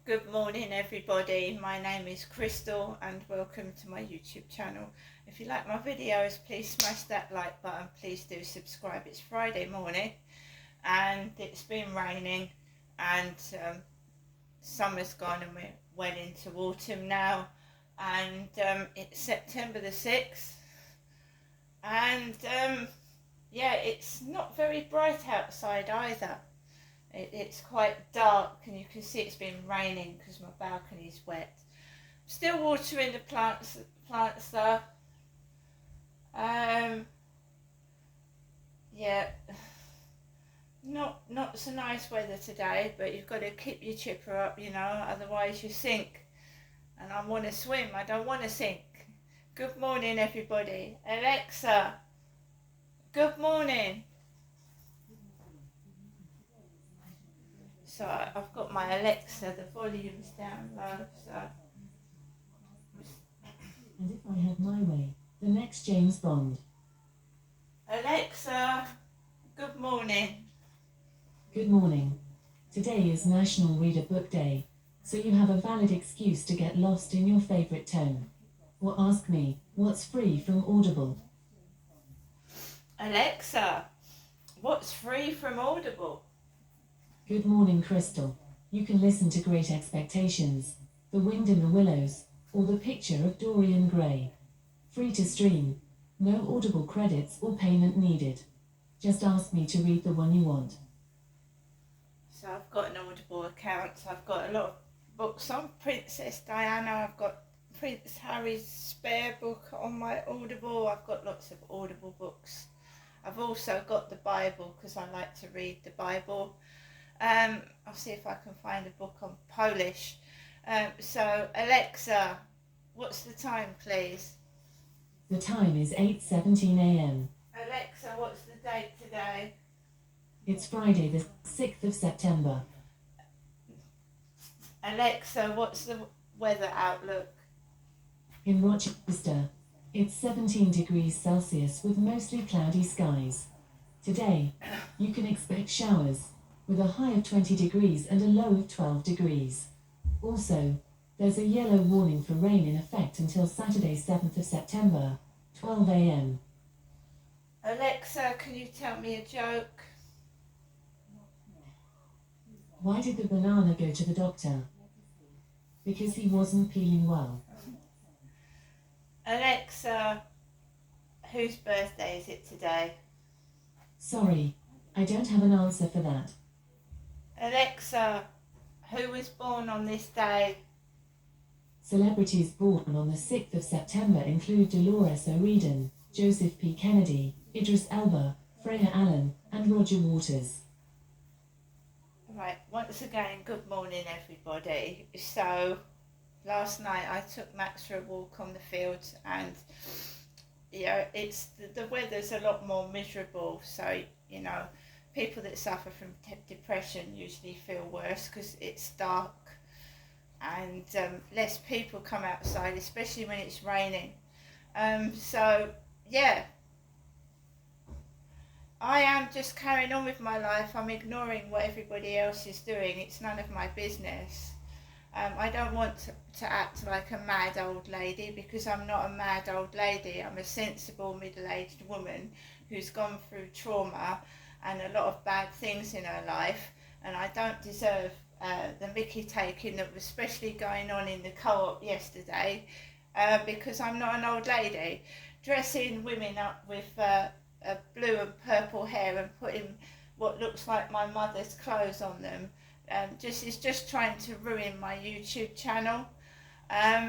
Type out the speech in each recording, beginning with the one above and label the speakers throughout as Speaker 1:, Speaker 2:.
Speaker 1: Good morning everybody, my name is Crystal and welcome to my YouTube channel. If you like my videos, please smash that like button, please do subscribe. It's Friday morning and it's been raining and summer's gone and we're well into autumn now, and it's September the 6th and yeah, it's not very bright outside either. It's quite dark and you can see it's been raining because my balcony's wet. Still watering the plants though. Yeah, not so nice weather today, but you've got to keep your chipper up, you know, otherwise you sink. And I want to swim, I don't want to sink. Good morning everybody. Alexa, good morning. So I've got my Alexa, the volume's down low, so.
Speaker 2: And if I had my way, the next James Bond.
Speaker 1: Alexa, good morning.
Speaker 2: Good morning. Today is National Read a Book Day, so you have a valid excuse to get lost in your favourite tome. Or ask me, what's free from Audible?
Speaker 1: Alexa, what's free from Audible?
Speaker 2: Good morning, Crystal. You can listen to Great Expectations, The Wind in the Willows, or The Picture of Dorian Gray. Free to stream. No Audible credits or payment needed. Just ask me to read the one you want.
Speaker 1: So I've got an Audible account, so I've got a lot of books on Princess Diana, I've got Prince Harry's spare book on my Audible, I've got lots of Audible books. I've also got the Bible because I like to read the Bible. I'll see if I can find a book on Polish. So Alexa, what's the time please?
Speaker 2: The time is 8:17 a.m.
Speaker 1: Alexa, what's the date today?
Speaker 2: It's Friday the 6th of September.
Speaker 1: Alexa, what's the weather outlook?
Speaker 2: In Rochester, it's 17 degrees Celsius with mostly cloudy skies. Today, you can expect showers, with a high of 20 degrees and a low of 12 degrees. Also, there's a yellow warning for rain in effect until Saturday 7th of September, 12 a.m.
Speaker 1: Alexa, can you tell me a joke?
Speaker 2: Why did the banana go to the doctor? Because he wasn't peeling well.
Speaker 1: Alexa, whose birthday is it today?
Speaker 2: Sorry, I don't have an answer for that.
Speaker 1: Alexa, who was born on this day?
Speaker 2: Celebrities born on the 6th of September include Dolores O'Riordan, Joseph P. Kennedy, Idris Elba, Freya Allen, and Roger Waters.
Speaker 1: Right, once again, good morning everybody. So, last night I took Max for a walk on the fields and, you know, the weather's a lot more miserable, so, you know, people that suffer from depression usually feel worse because it's dark and less people come outside, especially when it's raining. So, yeah, I am just carrying on with my life. I'm ignoring what everybody else is doing. It's none of my business. I don't want to act like a mad old lady because I'm not a mad old lady. I'm a sensible middle-aged woman who's gone through trauma and a lot of bad things in her life, and I don't deserve the mickey taking that was especially going on in the co-op yesterday because I'm not an old lady. Dressing women up with blue and purple hair and putting what looks like my mother's clothes on them is just trying to ruin my YouTube channel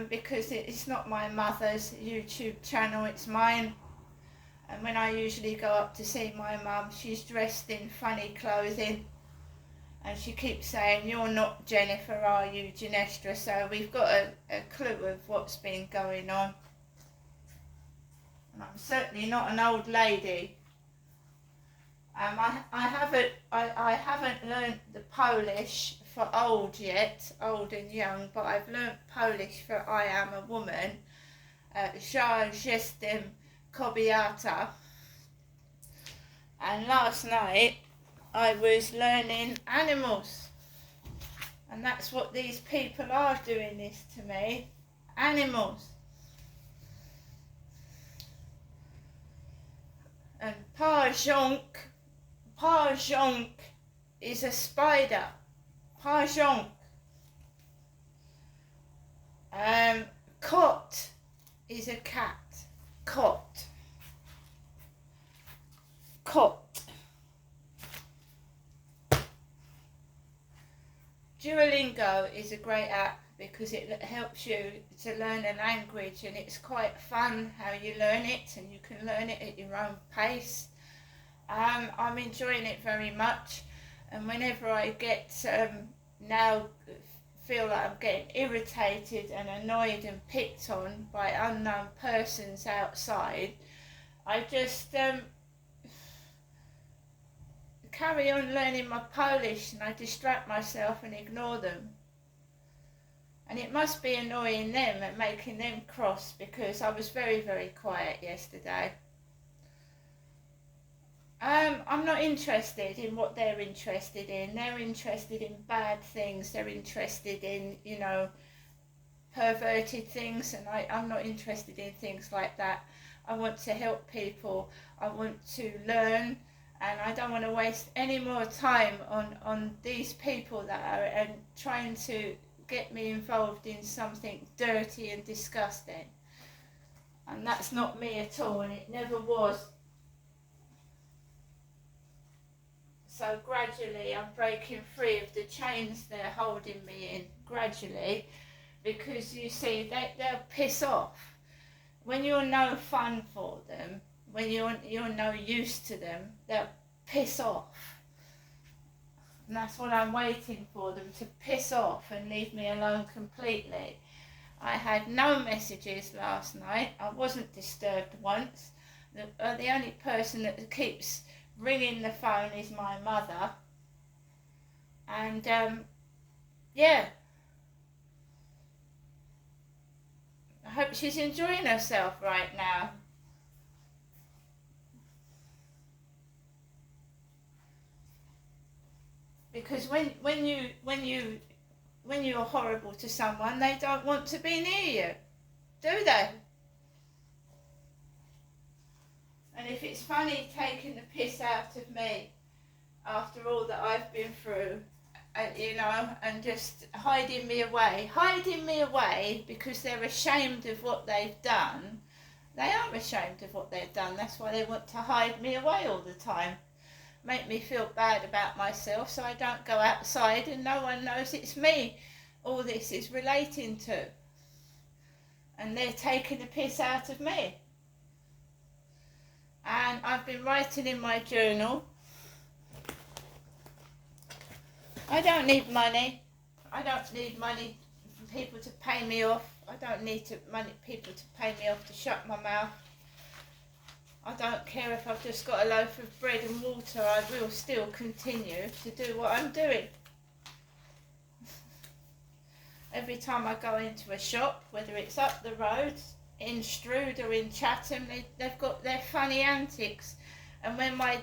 Speaker 1: because it's not my mother's YouTube channel, it's mine. And when I usually go up to see my mum, she's dressed in funny clothing and she keeps saying, "You're not Jennifer, are you, Genestra?" So we've got a clue of what's been going on. And I'm certainly not an old lady. I haven't learnt the Polish for old yet, old and young, but I've learnt Polish for I am a woman. Ja jestem kobieta. And last night I was learning animals. And that's what these people are doing this to me. Animals. And Pa Jonk is a spider. Pa Jonk. Cot is a cat. Cot. Duolingo is a great app because it helps you to learn a language, and it's quite fun how you learn it, and you can learn it at your own pace. I'm enjoying it very much, and whenever I get now feel like I'm getting irritated and annoyed and picked on by unknown persons outside, I just carry on learning my Polish, and I distract myself and ignore them. And it must be annoying them and making them cross, because I was very, very quiet yesterday. I'm not interested in what they're interested in. They're interested in bad things. They're interested in, perverted things, and I'm not interested in things like that. I want to help people. I want to learn, and I don't want to waste any more time on these people that are trying to get me involved in something dirty and disgusting. And that's not me at all, and it never was. So gradually I'm breaking free of the chains they're holding me in, gradually, because you see, they'll piss off. When you're no fun for them, when you're no use to them, they'll piss off. And that's what I'm waiting for, them to piss off and leave me alone completely. I had no messages last night. I wasn't disturbed once. The only person that keeps ringing the phone is my mother. And yeah, I hope she's enjoying herself right now. Because when you're horrible to someone, they don't want to be near you, do they? And if it's funny taking the piss out of me after all that I've been through, and just hiding me away because they're ashamed of what they've done. They are ashamed of what they've done. That's why they want to hide me away all the time. Make me feel bad about myself so I don't go outside and no one knows it's me all this is relating to. And they're taking the piss out of me. And I've been writing in my journal. I don't need money. I don't need money for people to pay me off. I don't need people to pay me off to shut my mouth. I don't care if I've just got a loaf of bread and water, I will still continue to do what I'm doing. Every time I go into a shop, whether it's up the road, in Strood or in Chatham, they've got their funny antics. And when my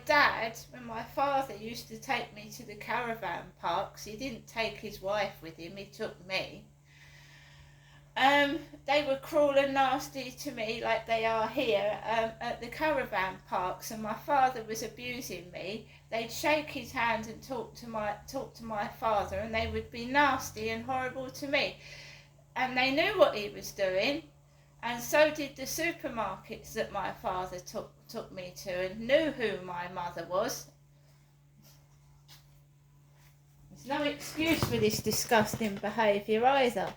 Speaker 1: father used to take me to the caravan parks, he didn't take his wife with him, he took me. They were cruel and nasty to me like they are here at the caravan parks, and my father was abusing me. They'd shake his hand and talk to my father, and they would be nasty and horrible to me. And they knew what he was doing, and so did the supermarkets that my father took me to, and knew who my mother was. There's no excuse for this disgusting behaviour either.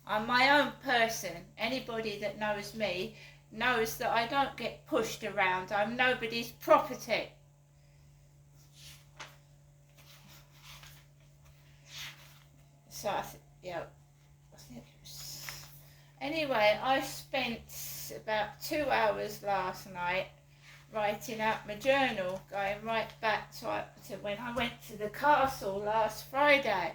Speaker 1: I'm my own person. Anybody that knows me knows that I don't get pushed around. I'm nobody's property. So anyway, I spent about 2 hours last night writing out my journal, going right back to when I went to the castle last Friday.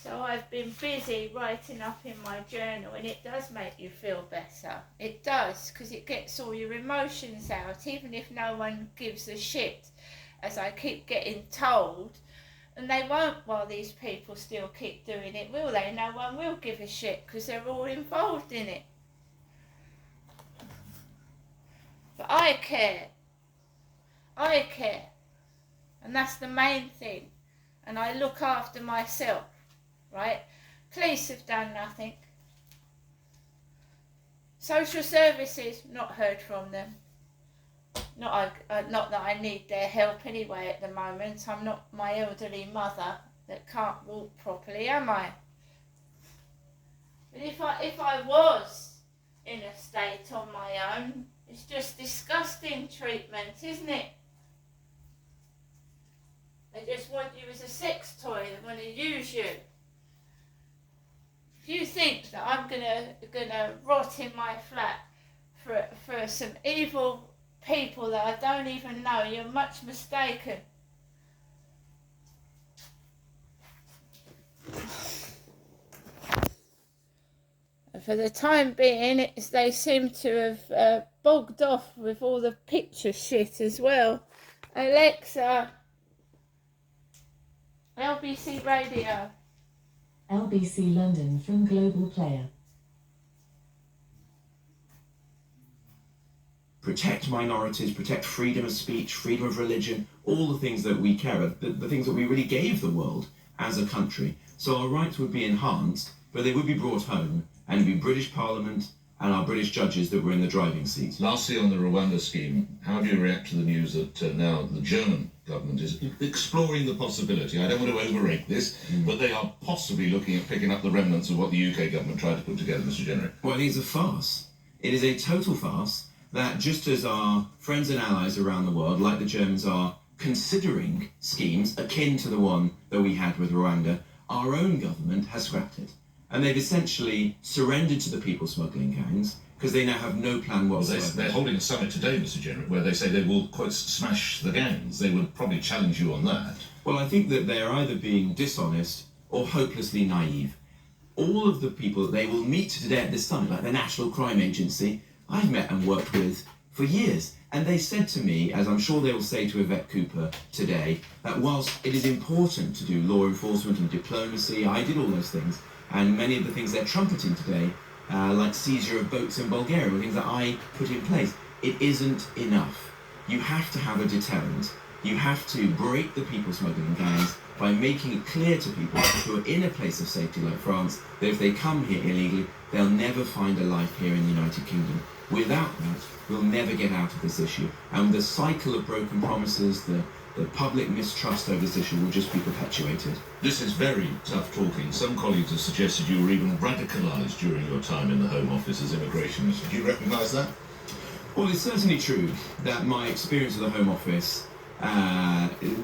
Speaker 1: So I've been busy writing up in my journal, and it does make you feel better. It does, because it gets all your emotions out, even if no one gives a shit, as I keep getting told. And they won't while these people still keep doing it, will they? No one will give a shit, because they're all involved in it. But I care. I care. And that's the main thing. And I look after myself, right? Police have done nothing. Social services, not heard from them. Not that I need their help anyway at the moment. I'm not my elderly mother that can't walk properly, am I? But if I was in a state on my own, it's just disgusting treatment, isn't it? They just want you as a sex toy. They want to use you. If you think that I'm gonna rot in my flat for some evil people that I don't even know, you're much mistaken. For the time being, they seem to have bogged off with all the picture shit as well. Alexa, LBC Radio.
Speaker 2: LBC London from Global Player.
Speaker 3: Protect minorities, protect freedom of speech, freedom of religion, all the things that we care about, the things that we really gave the world as a country. So our rights would be enhanced, but they would be brought home, and it would be British Parliament and our British judges that were in the driving seat.
Speaker 4: Lastly, on the Rwanda scheme, how do you react to the news that now the German government is exploring the possibility, I don't want to overrate this, but they are possibly looking at picking up the remnants of what the UK government tried to put together, Mr. Jenrick?
Speaker 3: Well, it is a farce. It is a total farce that just as our friends and allies around the world, like the Germans, are considering schemes akin to the one that we had with Rwanda, our own government has scrapped it. And they've essentially surrendered to the people smuggling gangs because they now have no plan whatsoever.
Speaker 4: They're holding a summit today, Mr. Jenrick, where they say they will, quote, smash the gangs. They would probably challenge you on that.
Speaker 3: Well, I think that they're either being dishonest or hopelessly naive. All of the people that they will meet today at this summit, like the National Crime Agency, I've met and worked with for years. And they said to me, as I'm sure they will say to Yvette Cooper today, that whilst it is important to do law enforcement and diplomacy, I did all those things, and many of the things they're trumpeting today, like seizure of boats in Bulgaria, were things that I put in place. It isn't enough. You have to have a deterrent. You have to break the people smuggling gangs by making it clear to people who are in a place of safety like France that if they come here illegally, they'll never find a life here in the United Kingdom. Without that, we'll never get out of this issue. And the cycle of broken promises, the public mistrust over this issue will just be perpetuated.
Speaker 4: This is very tough talking. Some colleagues have suggested you were even radicalised during your time in the Home Office as immigration minister. Do you recognise that?
Speaker 3: Well, it's certainly true that my experience of the Home Office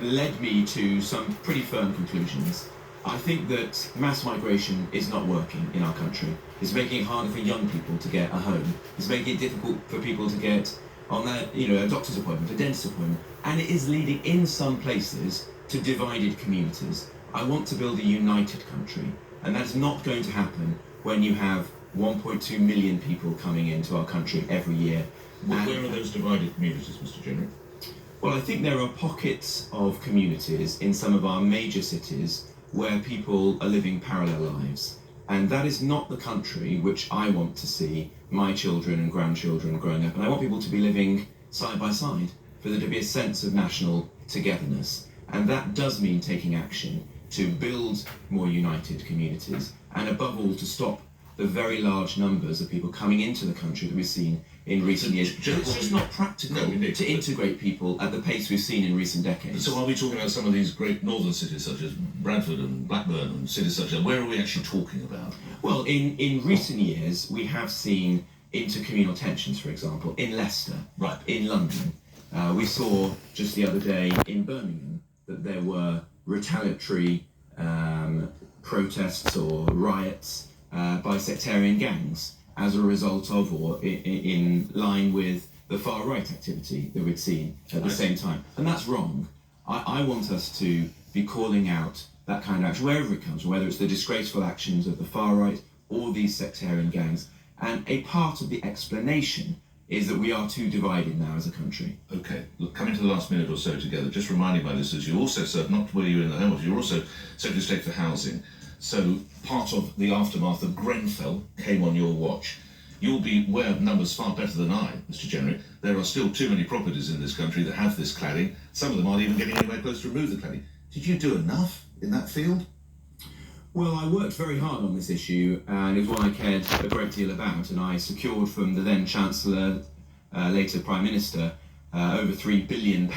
Speaker 3: led me to some pretty firm conclusions. I think that mass migration is not working in our country. It's making it harder for young people to get a home. It's making it difficult for people to get on a doctor's appointment, a dentist appointment, and it is leading in some places to divided communities. I want to build a united country, and that's not going to happen when you have 1.2 million people coming into our country every year.
Speaker 4: Where are those divided communities, Mr. Jenrick?
Speaker 3: Well, I think there are pockets of communities in some of our major cities where people are living parallel lives. And that is not the country which I want to see my children and grandchildren growing up. And I want people to be living side by side, for there to be a sense of national togetherness. And that does mean taking action to build more united communities, and above all to stop the very large numbers of people coming into the country that we've seen in recent years. It's just not practical to integrate people at the pace we've seen in recent decades.
Speaker 4: So are we talking about some of these great northern cities such as Bradford and Blackburn and cities such as, where are we actually talking about?
Speaker 3: Well, in recent years, we have seen intercommunal tensions, for example, in Leicester,
Speaker 4: right,
Speaker 3: in London. We saw just the other day in Birmingham that there were retaliatory protests or riots by sectarian gangs as a result of, or in line with, the far-right activity that we'd seen at the same time. And that's wrong. I want us to be calling out that kind of action, wherever it comes from, whether it's the disgraceful actions of the far right or these sectarian gangs. And a part of the explanation is that we are too divided now as a country.
Speaker 4: Okay, look, coming to the last minute or so together, just reminding my listeners, you also served, not where you were in the Home Office, you're also Secretary of State for Housing. So part of the aftermath of Grenfell came on your watch. You'll be aware of numbers far better than I, Mr. Jenrick. There are still too many properties in this country that have this cladding. Some of them aren't even getting anywhere close to remove the cladding. Did you do enough in that field?
Speaker 3: Well, I worked very hard on this issue, and it was one I cared a great deal about, and I secured from the then Chancellor, later Prime Minister, over £3 billion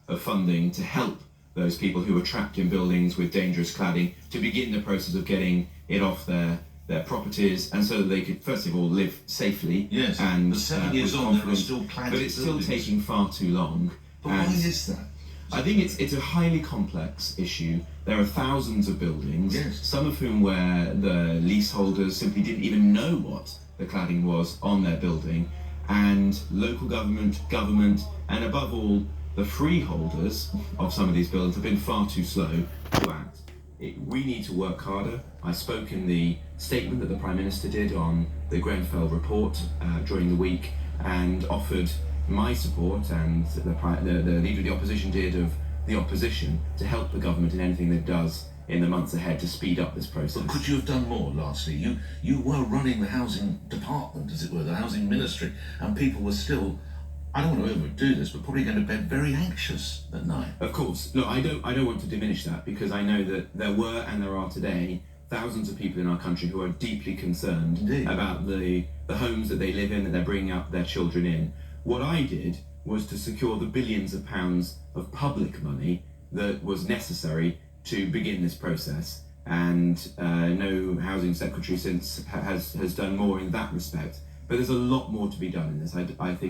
Speaker 3: of funding to help those people who were trapped in buildings with dangerous cladding to begin the process of getting it off their properties, and so that they could first of all live safely.
Speaker 4: Yes,
Speaker 3: and
Speaker 4: but 7 years
Speaker 3: with
Speaker 4: on there are
Speaker 3: confidence.
Speaker 4: still cladded
Speaker 3: But it's still
Speaker 4: buildings.
Speaker 3: taking far too long.
Speaker 4: But why is that?
Speaker 3: I think it's a highly complex issue. There are thousands of buildings,
Speaker 4: Yes.
Speaker 3: some of whom where the leaseholders simply didn't even know what the cladding was on their building, and local government, and above all, the freeholders of some of these buildings have been far too slow to act. We need to work harder. I spoke in the statement that the Prime Minister did on the Grenfell report during the week, and offered my support, and the leader of the opposition did, of the opposition, to help the government in anything that does in the months ahead to speed up this process.
Speaker 4: But could you have done more, lastly? You were running the housing department, as it were, the housing ministry, and people were still, I don't want to overdo this, but probably going to bed very anxious at night.
Speaker 3: Of course. Look, I don't want to diminish that, because I know that there were and there are today thousands of people in our country who are deeply concerned
Speaker 4: Indeed.
Speaker 3: about the homes that they live in, that they're bringing up their children in. What I did was to secure the billions of pounds of public money that was necessary to begin this process, and no housing secretary since has done more in that respect. But there's a lot more to be done in this. I think